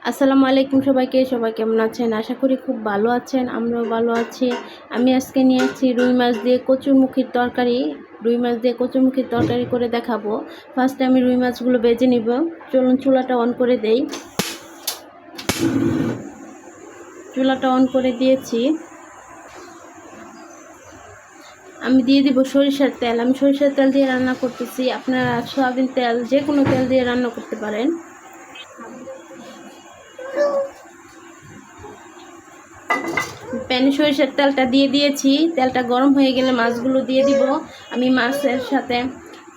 আসসালামু আলাইকুম সবাইকে। সবাই কেমন আছেন? আশা করি খুব ভালো আছেন। আমরাও ভালো আছি। আমি আজকে নিয়ে আসছি রুই মাছ দিয়ে কচুরমুখির তরকারি। রুই মাছ দিয়ে কচুরমুখির তরকারি করে দেখাবো। ফার্স্টে আমি রুই মাছগুলো ভেজে নিব। চলুন চুলাটা অন করে দেই। চুলাটা অন করে দিয়েছি। আমি দিয়ে দিব সরিষার তেল। আমি সরিষার তেল দিয়ে রান্না করতেছি। আপনারা সয়াবিন তেল যে কোনো তেল দিয়ে রান্না করতে পারেন। প্যানে সরিষার তেলটা দিয়ে দিয়েছি। তেলটা গরম হয়ে গেলে মাছগুলো দিয়ে দিব। আমি মাছের সাথে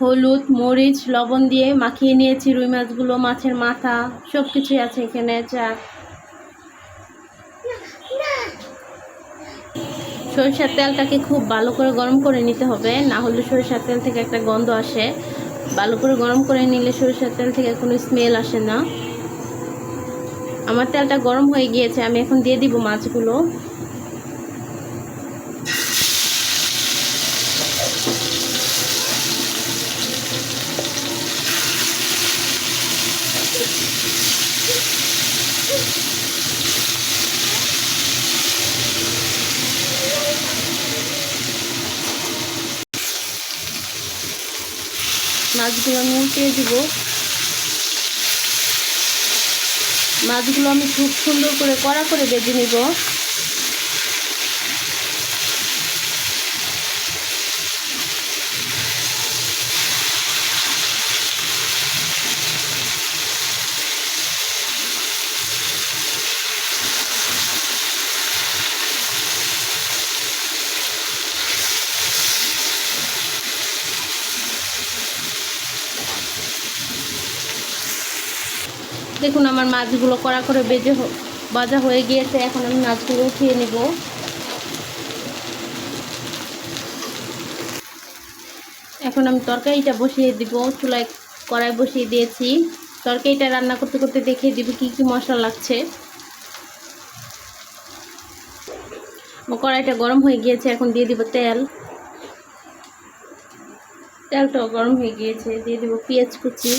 হলুদ, মরিচ, লবণ দিয়ে মাখিয়ে নিয়েছি রুই মাছগুলো। মাছের মাথা সব কিছুই আছে এখানে। সরিষার তেলটাকে খুব ভালো করে গরম করে নিতে হবে, না হলে সরিষার তেল থেকে একটা গন্ধ আসে। ভালো করে গরম করে নিলে সরিষার তেল থেকে কোনো স্মেল আসে না। আমার তেলটা গরম হয়ে গিয়েছে। আমি এখন দিয়ে দিব মাছগুলো। মাছগুলো আমি উল্টিয়ে দিব। মাছগুলো আমি খুব সুন্দর করে কড়া করে ভেজে নিব। দেখুন আমার মাছগুলো কড়া করে ভাজা হয়ে গিয়েছে। এখন আমি মাছগুলো উঠিয়ে নিব। এখন আমি তরকারিটা বসিয়ে দিব। চুলায় কড়াই বসিয়ে দিয়েছি। তরকারিটা রান্না করতে করতে দেখিয়ে দিব কি কি মশলা লাগছে। কড়াইটা গরম হয়ে গিয়েছে। এখন দিয়ে দিব তেল। তেলটাও গরম হয়ে গিয়েছে। দিয়ে দিব পেঁয়াজ কুচি।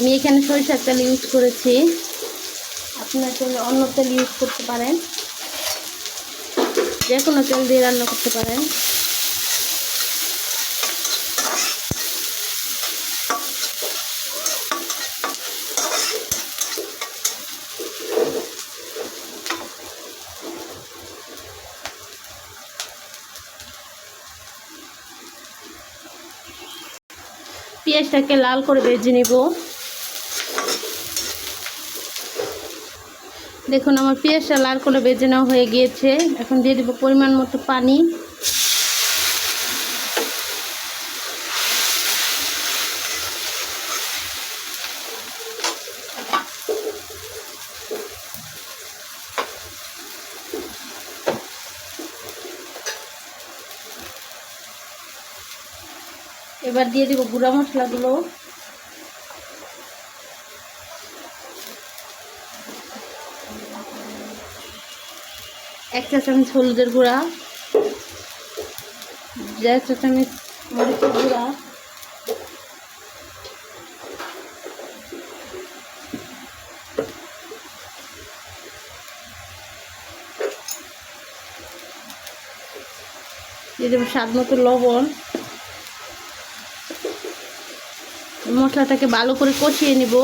আমি এখানে সরিষার তেল ইউজ করেছি। আপনার চাইলে অন্য তেল ইউজ করতে পারেন, যে কোনো তেল দিয়ে রান্না করতে পারেন। পেঁয়াজটাকে লাল করে ভেজে নিব। দেখুন আমার পেঁয়াজটা লাল করে ভেজে নেওয়া হয়ে গিয়েছে। এখন দিয়ে দেব পরিমাণ মতো পানি। এবার দিয়ে দেব গুঁড়া মশলাগুলো। এক চা চামচ হলুদের গুঁড়া, 1.5 চা চামচ মরিচের গুঁড়া, দিয়ে দেবো স্বাদ মতো লবণ। মশলাটাকে ভালো করে কষিয়ে নিব।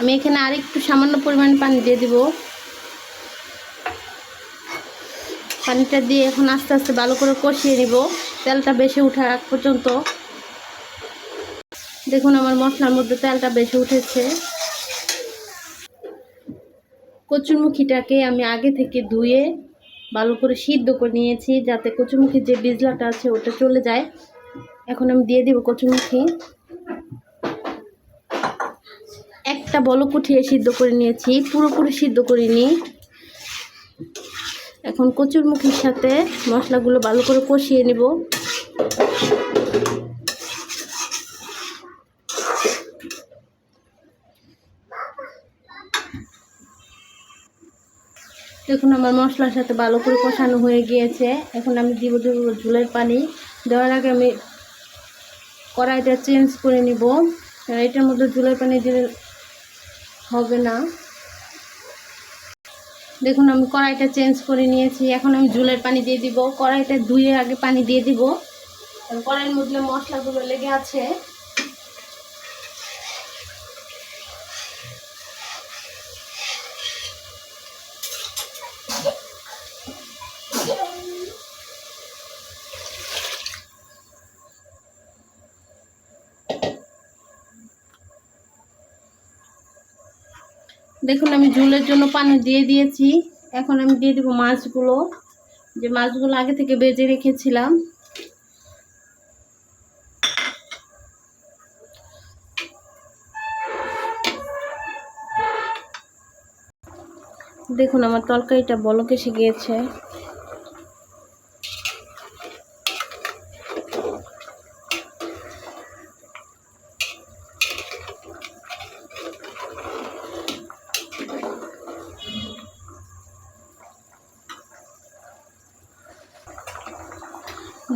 আমি এখানে আরেকটু সামান্য পরিমাণ পানি দিয়ে দিব। পানিটা দিয়ে এখন আস্তে আস্তে ভালো করে কষিয়ে নিব, তেলটা বেশি ওঠার আগ পর্যন্ত। দেখুন আমার মশলার মধ্যে তেলটা বেশি উঠেছে। কচুরমুখিটাকে আমি আগে থেকে ধুয়ে ভালো করে সিদ্ধ করে নিয়েছি, যাতে কচুরমুখির যে বীজলাটা আছে ওটা চলে যায়। এখন আমি দিয়ে দিব কচুরমুখি। একটা বলক উঠিয়ে সিদ্ধ করে নিয়েছি, পুরোপুরি সিদ্ধ করিনি। এখন কচুরমুখির সাথে মশলাগুলো ভালো করে কষিয়ে নেব। দেখুন আমার মশলার সাথে ভালো করে কষানো হয়ে গিয়েছে। এখন আমি দিব ঝোলের পানি। দেওয়ার আগে আমি কড়াইটা চেঞ্জ করে নিব, এটার মধ্যে ঝোলের পানি দিলে হবে না। দেখুন আমি কড়াইটা চেঞ্জ করে নিয়েছি। এখন আমি ঝোলের পানি দিয়ে দিব। কড়াইটা ধুয়ে আগে পানি দিয়ে দিব, কড়াইয়ের মধ্যে মশলাগুলো লেগে আছে। দেখুন আমি ঝোলের জন্য পানি দিয়ে দিয়েছি। এখন আমি দিয়ে দেবো মাছগুলো, যে মাছগুলো আগে থেকে ভেজে রেখেছিলাম। দেখুন আমার তরকারিটা বলক এসে গিয়েছে।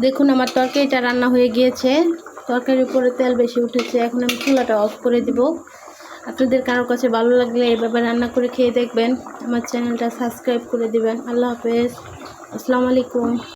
দেখুন আমার তরকারিটা রান্না হয়ে গিয়েছে। তরকারির উপরে তেল বেশি উঠেছে। এখন আমি চুলাটা অফ করে দিব। আপনাদের কারোর কাছে ভালো লাগলে এভাবে রান্না করে খেয়ে দেখবেন। আমার চ্যানেলটা সাবস্ক্রাইব করে দিবেন। আল্লাহ হাফেজ, আসসালামু আলাইকুম।